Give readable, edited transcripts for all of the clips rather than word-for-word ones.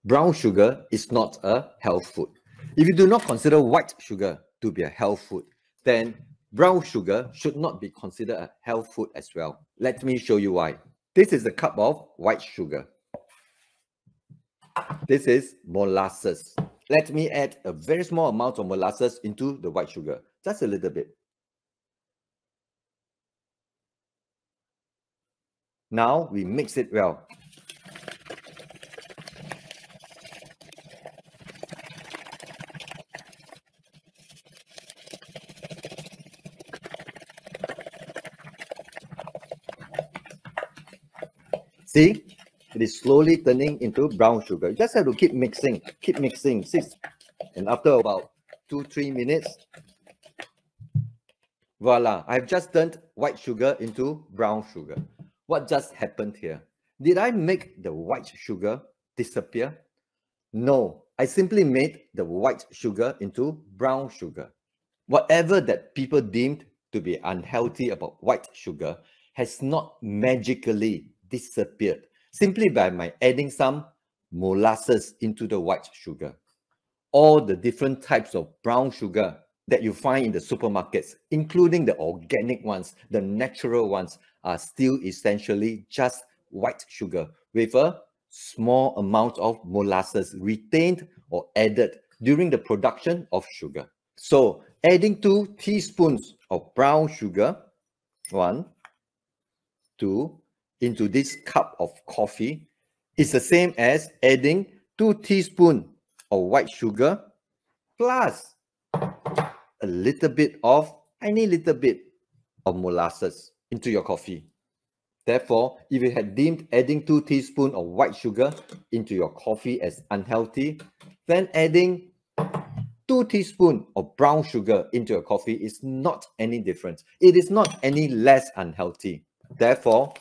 Brown sugar is not a health food. If you do not consider white sugar to be a health food, then brown sugar should not be considered a health food as well. Let me show you why. This is a cup of white sugar. This is molasses. Let me add a very small amount of molasses into the white sugar, just a little bit. Now we mix it well. See, it is slowly turning into brown sugar. You just have to keep mixing, and after about 2-3 minutes, voila, I've just turned white sugar into brown sugar. What just happened here? Did I make the white sugar disappear? No, I simply made the white sugar into brown sugar. Whatever that people deemed to be unhealthy about white sugar has not magically disappeared simply by my adding some molasses into the white sugar. All the different types of brown sugar that you find in the supermarkets, including the organic ones, the natural ones, are still essentially just white sugar with a small amount of molasses retained or added during the production of sugar. So adding 2 teaspoons of brown sugar, 1, 2, into this cup of coffee is the same as adding 2 teaspoons of white sugar plus a little bit of, tiny little bit of molasses into your coffee. Therefore, if you had deemed adding 2 teaspoons of white sugar into your coffee as unhealthy, then adding 2 teaspoons of brown sugar into your coffee is not any different. It is not any less unhealthy. Therefore,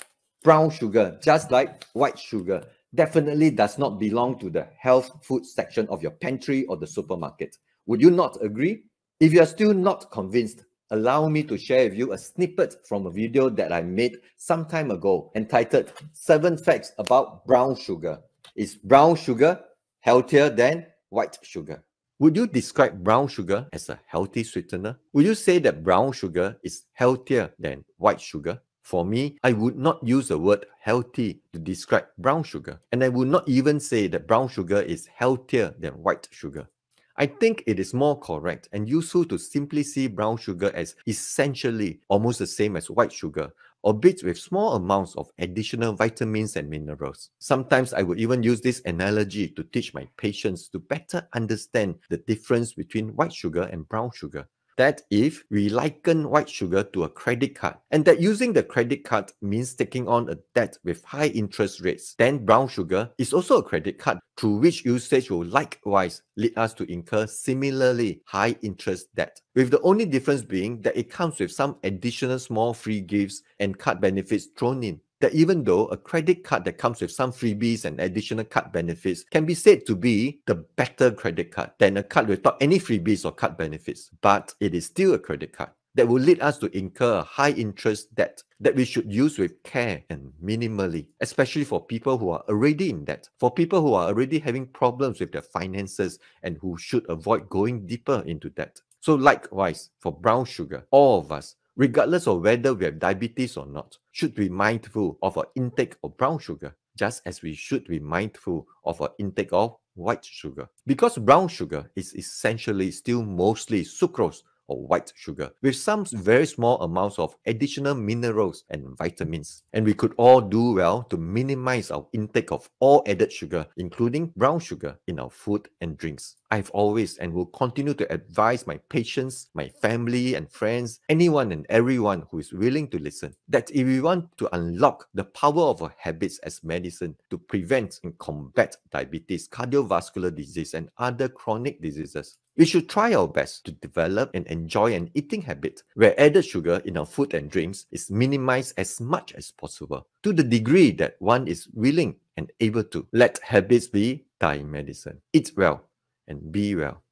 brown sugar, just like white sugar, definitely does not belong to the health food section of your pantry or the supermarket. Would you not agree? If you are still not convinced, allow me to share with you a snippet from a video that I made some time ago entitled 7 Facts About Brown Sugar. Is brown sugar healthier than white sugar? Would you describe brown sugar as a healthy sweetener? Would you say that brown sugar is healthier than white sugar? For me, I would not use the word healthy to describe brown sugar, and I would not even say that brown sugar is healthier than white sugar. I think it is more correct and useful to simply see brown sugar as essentially almost the same as white sugar, albeit with small amounts of additional vitamins and minerals. Sometimes I would even use this analogy to teach my patients to better understand the difference between white sugar and brown sugar. That if we liken white sugar to a credit card, and that using the credit card means taking on a debt with high interest rates, then brown sugar is also a credit card through which usage will likewise lead us to incur similarly high interest debt, with the only difference being that it comes with some additional small free gifts and card benefits thrown in. That even though a credit card that comes with some freebies and additional card benefits can be said to be the better credit card than a card without any freebies or card benefits, but it is still a credit card that will lead us to incur a high interest debt that we should use with care and minimally, especially for people who are already in debt, for people who are already having problems with their finances and who should avoid going deeper into debt. So likewise, for brown sugar, all of us, regardless of whether we have diabetes or not, should be mindful of our intake of brown sugar, just as we should be mindful of our intake of white sugar. Because brown sugar is essentially still mostly sucrose or white sugar, with some very small amounts of additional minerals and vitamins. And we could all do well to minimize our intake of all added sugar, including brown sugar, in our food and drinks. I've always and will continue to advise my patients, my family and friends, anyone and everyone who is willing to listen, that if we want to unlock the power of our habits as medicine to prevent and combat diabetes, cardiovascular disease, and other chronic diseases, we should try our best to develop and enjoy an eating habit where added sugar in our food and drinks is minimized as much as possible, to the degree that one is willing and able to. Let habits be thy medicine. Eat well and be well.